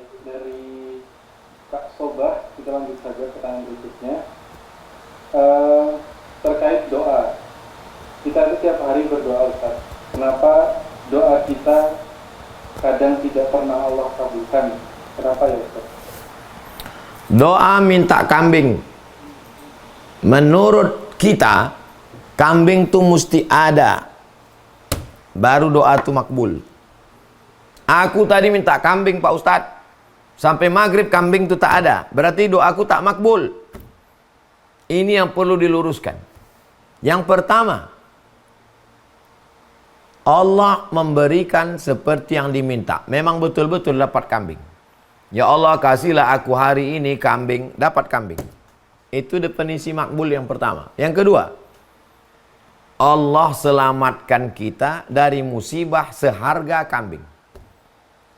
Baik, dari Kak Sobah kita lanjut saja pertanyaan berikutnya. Terkait doa, kita itu tiap hari berdoa, Ustaz. Kenapa doa kita kadang tidak pernah Allah kabulkan? Kenapa ya, Ustaz? Doa minta kambing. Menurut kita, kambing tuh mesti ada, baru doa tuh makbul. Aku tadi minta kambing Pak Ustadz, sampai maghrib kambing tuh tak ada, berarti doaku tak makbul. Ini yang perlu diluruskan. Yang pertama, Allah memberikan seperti yang diminta. Memang betul-betul dapat kambing. Ya Allah, kasihlah aku hari ini kambing, dapat kambing. Itu definisi makbul yang pertama. Yang kedua, Allah selamatkan kita dari musibah seharga kambing.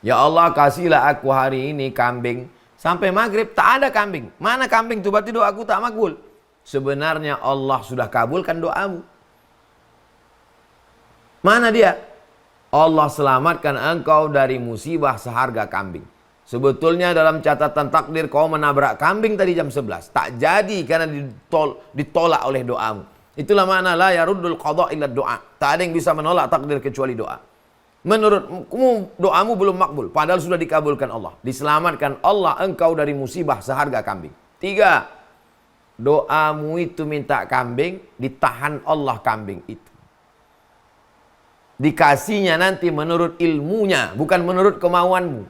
Ya Allah, kasihlah aku hari ini kambing. Sampai maghrib tak ada kambing. Mana kambing itu? Berarti doaku tak makbul. Sebenarnya Allah sudah kabulkan doamu. Mana dia? Allah selamatkan engkau dari musibah seharga kambing. Sebetulnya dalam catatan takdir kau menabrak kambing tadi jam 11. Tak jadi karena ditolak oleh doamu. Itulah makna la yaruddul qada illa doa. Tak ada yang bisa menolak takdir kecuali doa. Menurutmu doamu belum makbul, padahal sudah dikabulkan Allah. Diselamatkan Allah engkau dari musibah seharga kambing. 3. Doamu itu minta kambing, ditahan Allah kambing itu. Dikasihnya nanti menurut ilmunya, bukan menurut kemauanmu.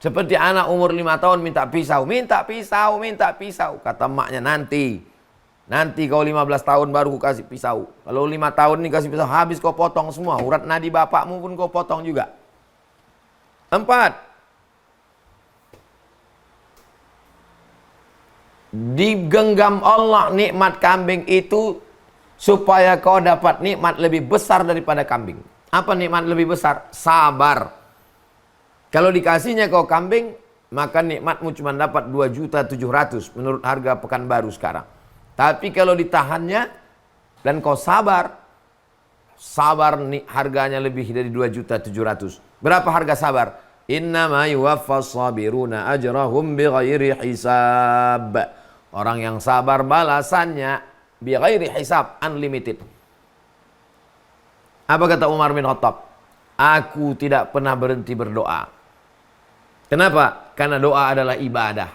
Seperti anak umur 5 tahun minta pisau. Minta pisau, minta pisau. Kata emaknya nanti kau 15 tahun baru ku kasih pisau. Kalau 5 tahun ini kasih pisau, habis kau potong semua. Urat nadi bapakmu pun kau potong juga. 4. Digenggam Allah nikmat kambing itu supaya kau dapat nikmat lebih besar daripada kambing. Apa nikmat lebih besar? Sabar. Kalau dikasihnya kau kambing, maka nikmatmu cuma dapat 2.700.000 menurut harga Pekanbaru sekarang. Tapi kalau ditahannya dan kau sabar nih harganya lebih dari 2.700.000. Berapa harga sabar? Innama yuwaffas sabiruna ajrahum bighairi hisab. Orang yang sabar balasannya bighairi hisab, unlimited. Apa kata Umar bin Khattab? Aku tidak pernah berhenti berdoa. Kenapa? Karena doa adalah ibadah.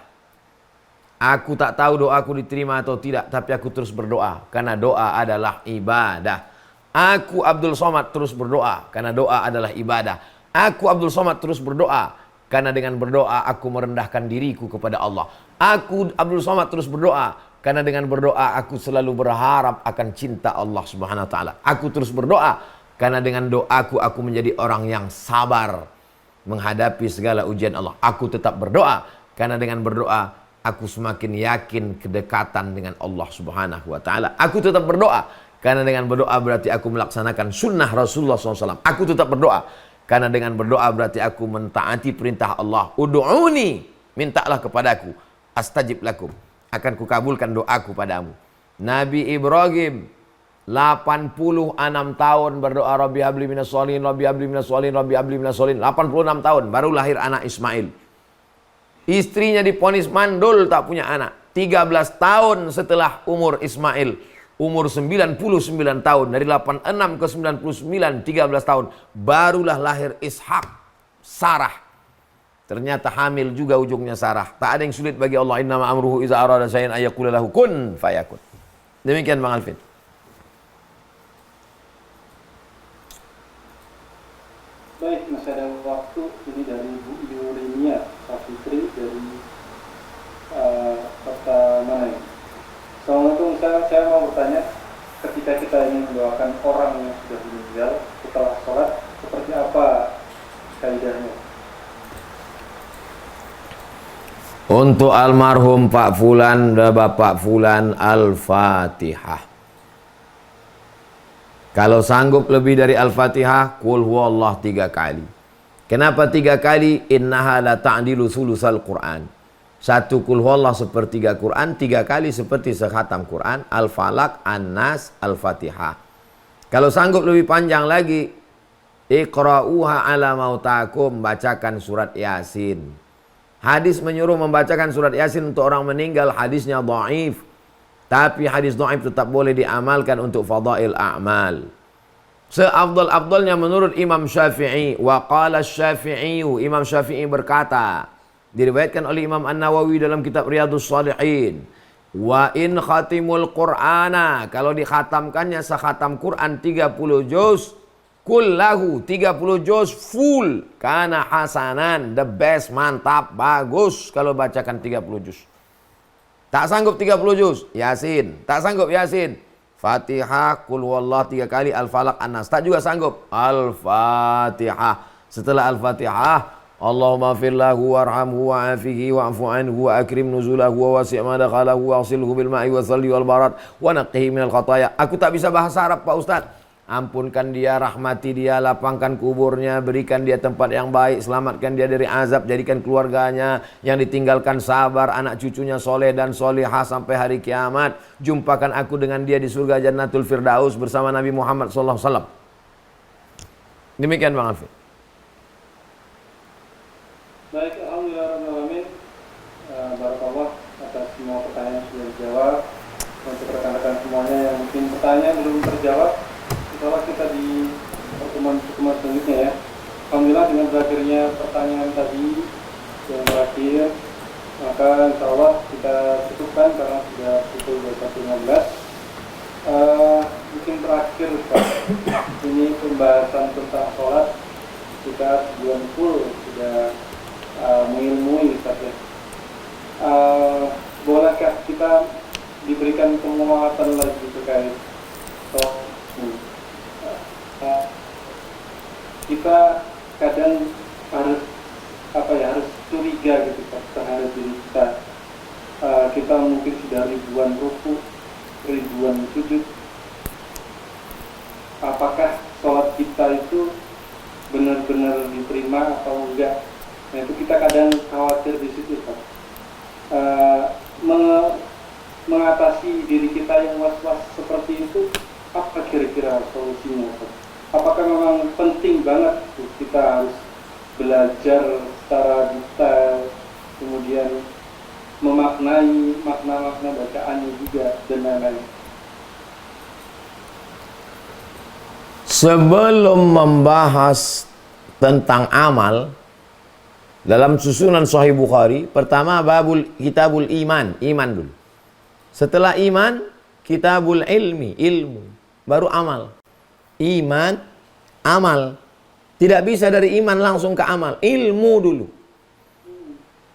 Aku tak tahu doaku diterima atau tidak, tapi aku terus berdoa karena doa adalah ibadah. Aku Abdul Somad terus berdoa karena doa adalah ibadah. Aku Abdul Somad terus berdoa karena dengan berdoa aku merendahkan diriku kepada Allah. Aku Abdul Somad terus berdoa karena dengan berdoa aku selalu berharap akan cinta Allah Subhanahu wa taala. Aku terus berdoa karena dengan doaku aku menjadi orang yang sabar menghadapi segala ujian Allah. Aku tetap berdoa karena dengan berdoa aku semakin yakin kedekatan dengan Allah Subhanahu wa taala. Aku tetap berdoa karena dengan berdoa berarti aku melaksanakan sunnah Rasulullah SAW. Aku tetap berdoa karena dengan berdoa berarti aku mentaati perintah Allah. Ud'uni, mintalah kepadaku, astajib lakum, akan kukabulkan doaku padamu. Nabi Ibrahim 86 tahun berdoa, Rabbi habli minas sholihin, Rabbi habli minas sholihin, Rabbi habli minas sholihin. 86 tahun baru lahir anak Ismail. Istrinya diponis mandul, tak punya anak. 13 tahun setelah umur Ismail, umur 99 tahun, dari 86 ke 99, 13 tahun, barulah lahir Ishak, Sarah. Ternyata hamil juga ujungnya Sarah. Tak ada yang sulit bagi Allah. Innama amruhu iza arada syai'an ayyaqula lahu kun fayakun. Demikian Bang Alvin. Baik, masih ada waktu. Ini dari Bu Yurinia Safitri dari kota mana ini? Assalamualaikum, saya mau bertanya, ketika kita ingin mendoakan orang yang sudah meninggal setelah sholat, seperti apa kaidahnya? Untuk almarhum Pak Fulan dan Bapak Fulan, Al-Fatihah. Kalau sanggup lebih dari Al-Fatihah, Qul huwallah 3 kali. Kenapa 3 kali? Innaha la ta'dilu sulusal Quran. 1 Qul huwallah sepertiga Quran, 3 kali seperti sekhatam Quran. Al-Falaq, An-Nas, Al-Fatihah. Kalau sanggup lebih panjang lagi, Iqra'uha ala mautakum, bacakan surat Yasin. Hadis menyuruh membacakan surat Yasin untuk orang meninggal, hadisnya dhaif. Tapi hadis dhaif tetap boleh diamalkan untuk fadail a'mal. Seafdal-afdalnya menurut Imam Syafi'i, wa qala Syafi'i, Imam Syafi'i berkata, diriwayatkan oleh Imam An-Nawawi dalam kitab Riyadhus Shalihin, wa in khatimul Qur'ana, kalau dikhatamkannya sekhatam Quran 30 juz, kullahu 30 juz full, kana hasanan, the best, mantap, bagus kalau bacakan 30 juz. Tak sanggup 30 juz, Yasin. Tak sanggup Yasin, Fatihah, Qul huwallah 3 kali, Al-Falaq, An-Nas. Tak juga sanggup, Al-Fatihah. Setelah Al-Fatihah, Allahumma firlahu warhamhu wa'afihi wa'afu anhu wa akrim nuzulahu wa wasi' madakhalahu wa asilhu bil ma'i wa salli wal barat wa naqihi minal khataya. Aku tak bisa bahasa Arab Pak Ustaz. Ampunkan dia, rahmati dia, lapangkan kuburnya, berikan dia tempat yang baik, selamatkan dia dari azab, jadikan keluarganya yang ditinggalkan sabar, anak cucunya soleh dan solehah sampai hari kiamat. Jumpakan aku dengan dia di surga Jannatul Firdaus bersama Nabi Muhammad SAW. Demikian Bang Alfi. Baik, alhamdulillah rabbil alamin. Barakallah atas semua pertanyaan yang sudah dijawab. Untuk rekan-rekan semuanya yang mungkin pertanyaan belum terjawab, insyaallah kita di pertemuan selanjutnya ya. Alhamdulillah dengan berakhirnya pertanyaan tadi yang terakhir, maka insyaallah kita cukupkan karena sudah pukul 21.15. Mungkin terakhir Ustaz, ini pembahasan tentang sholat kita sebulan full sudah mengilmui Ustaz ya. Bolehkah kita diberikan penguatan lagi terkait sholat? Kita kadang harus harus curiga gitu terhadap diri kita. Kita mungkin sudah ribuan ruku, ribuan sujud. Apakah sholat kita itu benar-benar diterima atau enggak? Nah itu kita kadang khawatir di situ Pak. Mengatasi diri kita yang was-was seperti itu, apa kira-kira solusinya Pak? Apakah memang penting banget kita harus belajar secara detail, kemudian memaknai makna-makna bacaannya juga dan lain-lain? Sebelum membahas tentang amal dalam susunan Sahih Bukhari, pertama kitabul iman, iman dulu. Setelah iman, kitabul ilmi, ilmu, baru amal. Iman, amal. Tidak bisa dari iman langsung ke amal. Ilmu dulu.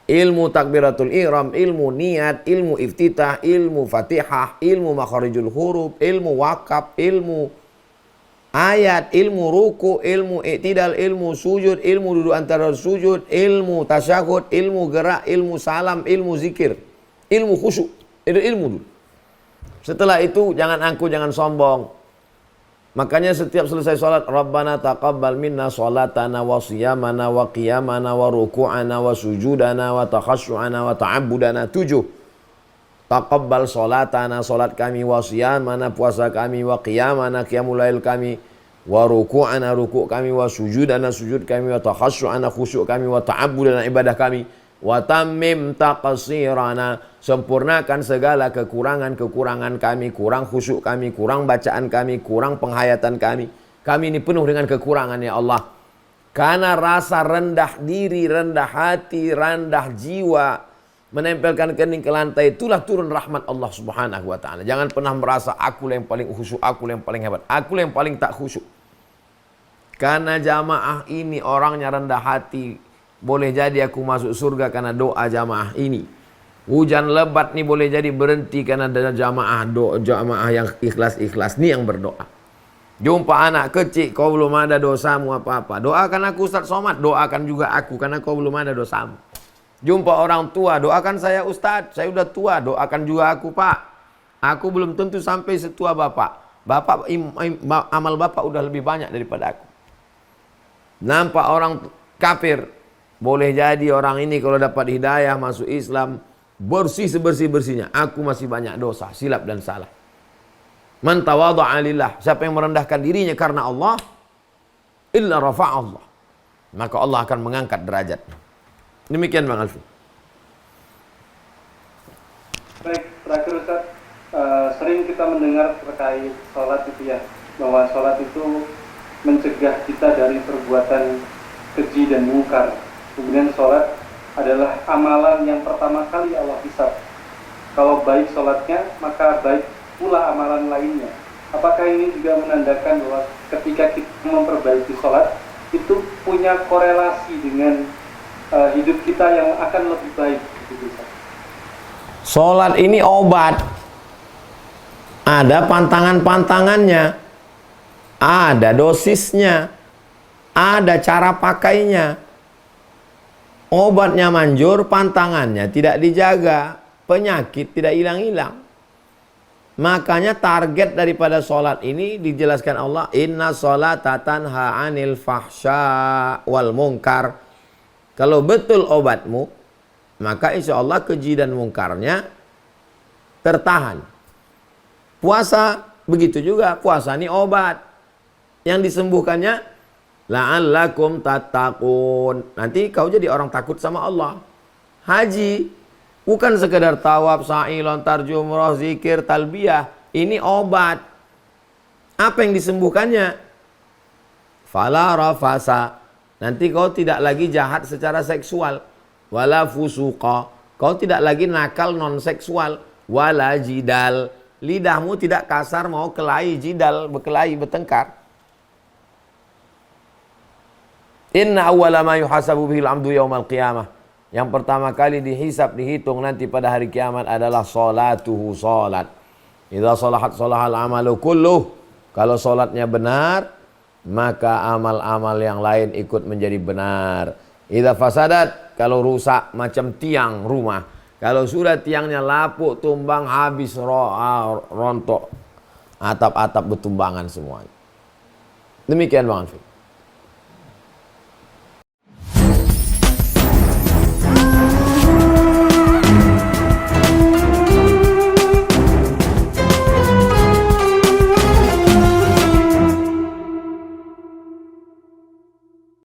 Ilmu takbiratul ihram, ilmu niat, ilmu iftitah, ilmu fatihah, ilmu makharijul huruf, ilmu wakaf, ilmu ayat, ilmu ruku, ilmu i'tidal, ilmu sujud, ilmu duduk antara sujud, ilmu tasyahud, ilmu gerak, ilmu salam, ilmu zikir, ilmu khusyuk. Itu ilmu dulu. Setelah itu jangan angkuh, jangan sombong. Makanya setiap selesai sholat, Rabbana taqabbal minna sholatana wa siyamana wa qiyamana wa ruku'ana wa sujudana wa takhasyu'ana wa ta'abudana. 7. Taqabbal sholatana, sholat kami, wa siyamana, puasa kami, wa qiyamana, qiyamul lail kami, wa ruku'ana, ruku' kami, wa sujudana, sujud kami, wa takhasyu'ana, khusyuk kami, wa ta'abudana, ibadah kami, wa tammim taqsirana, sempurnakan segala kekurangan-kekurangan kami, kurang khusyuk kami, kurang bacaan kami, kurang penghayatan kami. Kami ini penuh dengan kekurangan ya Allah. Karena rasa rendah diri, rendah hati, rendah jiwa, menempelkan kening ke lantai, itulah turun rahmat Allah Subhanahu wa taala. Jangan pernah merasa aku yang paling khusyuk, aku yang paling hebat, aku yang paling tak khusyuk. Karena jamaah ini orangnya rendah hati, boleh jadi aku masuk surga karena doa jamaah ini. Hujan lebat nih boleh jadi berhenti karena ada jamaah yang ikhlas-ikhlas nih yang berdoa. Jumpa anak kecil, kau belum ada dosamu apa-apa, doakan aku Ustaz Somad, doakan juga aku karena kau belum ada dosamu. Jumpa orang tua, doakan saya Ustaz, saya udah tua, doakan juga aku Pak. Aku belum tentu sampai setua Bapak. Amal Bapak udah lebih banyak daripada aku. Nampak orang kafir, boleh jadi orang ini kalau dapat hidayah masuk Islam, bersih sebersih-bersihnya. Aku masih banyak dosa, silap dan salah. Man tawadha'a lillah, siapa yang merendahkan dirinya karena Allah, illa rafa'allah, maka Allah akan mengangkat derajatnya. Demikian Bang Alfi. kita mendengar terkait sholat itu ya, bahwa sholat itu mencegah kita dari perbuatan keji dan mungkar. Kemudian sholat adalah amalan yang pertama kali Allah hisab. Kalau baik sholatnya, maka baik pula amalan lainnya. Apakah ini juga menandakan bahwa ketika kita memperbaiki sholat, itu punya korelasi dengan hidup kita yang akan lebih baik? Sholat ini obat. Ada pantangan-pantangannya, ada dosisnya, ada cara pakainya. Obatnya manjur, pantangannya tidak dijaga, penyakit tidak hilang-hilang. Makanya target daripada sholat ini dijelaskan Allah, inna sholata tanha 'anil fahsya wal munkar. Kalau betul obatmu, maka insya Allah keji dan mungkarnya tertahan. Puasa begitu juga, puasa ini obat. Yang disembuhkannya la'allakum tattaqun. Nanti kau jadi orang takut sama Allah. Haji bukan sekedar tawaf, sa'i, lontar jumrah, zikir, talbiyah. Ini obat. Apa yang disembuhkannya? Fala rafasa. Nanti kau tidak lagi jahat secara seksual. Wala fusuqa. Kau tidak lagi nakal non seksual. Wala jidal. Lidahmu tidak kasar mau kelahi, jidal, berkelahi, bertengkar. Inna awwala ma yuhasabu bihil amdu yaumal qiyamah. Yang pertama kali dihisab, dihitung nanti pada hari kiamat adalah salatuhu, salat. Idza salahat salahal amalu kulluh. Kalau salatnya benar, maka amal-amal yang lain ikut menjadi benar. Idza fasadat, kalau rusak macam tiang rumah. Kalau sudah tiangnya lapuk, tumbang, habis, rontok. Atap-atap bertumbangan semuanya. Demikian Bang Alfi.